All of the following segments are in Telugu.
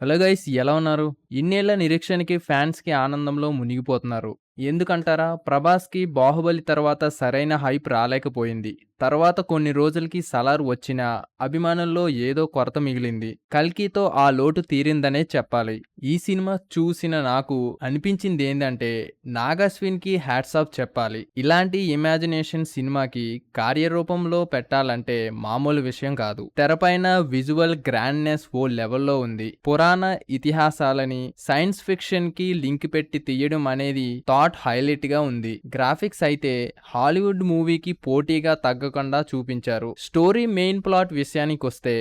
హలో గైస్, ఎలా ఉన్నారు? ఇన్నేళ్ల నిరీక్షణకి ఫ్యాన్స్‌కి ఆనందంలో మునిగిపోతున్నారు. ఎందుకంటారా? 'ప్రభాస్‌కి 'బాహుబలి' తర్వాత సరైన హైప్ రాలేకపోయింది. తర్వాత కొన్ని రోజులకి 'సలార్' వచ్చినా అభిమానుల్లో ఏదో కొరత మిగిలింది. 'కల్కి'తో ఆ లోటు తీరిందనే చెప్పాలి. ఈ సినిమా చూసిన నాకు అనిపించిందేందంటే, 'నాగ్ అశ్విన్‌కి' హ్యాట్స్ ఆఫ్ చెప్పాలి. ఇలాంటి ఇమాజినేషన్ సినిమాకి కార్యరూపంలో పెట్టాలంటే మామూలు విషయం కాదు. తెరపైన విజువల్ గ్రాండ్‌నెస్ ఓ లెవెల్‌లో ఉంది. పురాణ ఇతిహాసాలని సైన్స్ ఫిక్షన్ కి లింక్ పెట్టి తీయడం అనేది థాట్ హైలైట్ గా ఉంది. గ్రాఫిక్స్ అయితే హాలీవుడ్ మూవీకి పోటీగా తగ్గకుండా చూపించారు. స్టోరీ మెయిన్ ప్లాట్ విషయానికొస్తే,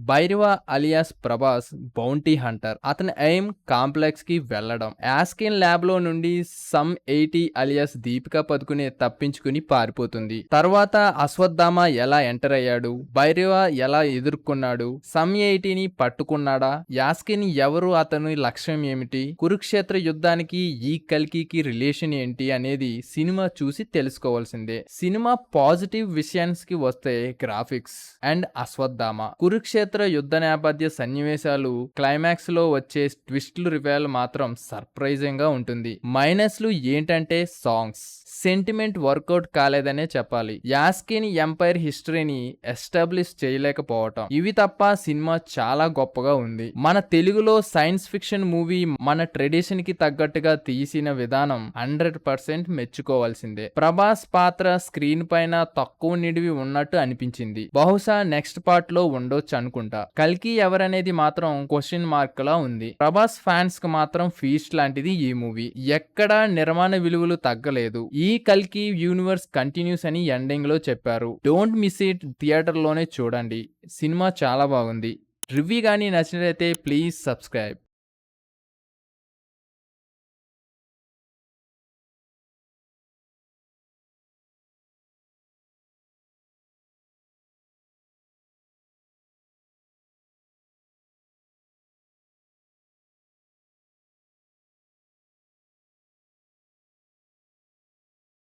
Bhairava alias Prabhas bounty Hunter. అతని ఎయిమ్ కాంప్లెక్స్ కి వెళ్లడం. యాస్కిన్ ల్యాబ్ లో నుండి సమ్ 80 అలియాస్ దీపికా పదుకునే తప్పించుకుని పారిపోతుంది. తర్వాత అశ్వత్థామ ఎలా ఎంటర్ అయ్యాడు, భైరవ ఎలా ఎదుర్కొన్నాడు, సమ్ 80ని పట్టుకున్నాడా, యాస్కిన్ ఎవరు, అతని లక్ష్యం ఏమిటి, కురుక్షేత్ర యుద్ధానికి ఈ కల్కికి రిలేషన్ ఏంటి అనేది సినిమా చూసి తెలుసుకోవాల్సిందే. సినిమా పాజిటివ్ విషయానికి వస్తే, గ్రాఫిక్స్ అండ్ అశ్వత్థామ, కురుక్షేత్ర యుద్ధ నేపథ్య సన్నివేశాలు, క్లైమాక్స్ లో వచ్చే ట్విస్ట్లు రివీల్ మాత్రం సర్ప్రైజింగ్ గా ఉంటుంది. మైనస్లు ఏంటంటే సాంగ్స్, సెంటిమెంట్ వర్కౌట్ కాలేదనే చెప్పాలి. యాస్కిన్ ఎంపైర్ హిస్టరీని ఎస్టాబ్లిష్ చేయలేకపోవటం, ఇవి తప్ప సినిమా చాలా గొప్పగా ఉంది. మన తెలుగులో సైన్స్ ఫిక్షన్ మూవీ మన ట్రెడిషన్ కి తగ్గట్టుగా తీసిన విధానం 100% మెచ్చుకోవాల్సిందే. ప్రభాస్ పాత్ర స్క్రీన్ పైన తక్కువ నిడివి ఉన్నట్టు అనిపించింది. బహుశా నెక్స్ట్ పార్ట్ లో ఉండొచ్చు అనుకుంటా. కల్కి ఎవరనేది మాత్రం క్వశ్చన్ మార్క్ లా ఉంది. ప్రభాస్ ఫ్యాన్స్ కి మాత్రం ఫీస్ట్ లాంటిది ఈ మూవీ. ఎక్కడా నిర్మాణ విలువలు తగ్గలేదు. ఈ కల్కి యూనివర్స్ కంటిన్యూస్ అని ఎండింగ్ లో చెప్పారు. Don't miss it. థియేటర్ లోనే చూడండి. సినిమా చాలా బాగుంది. రివ్యూ గానీ నచ్చినట్లయితే ప్లీజ్ సబ్స్క్రైబ్.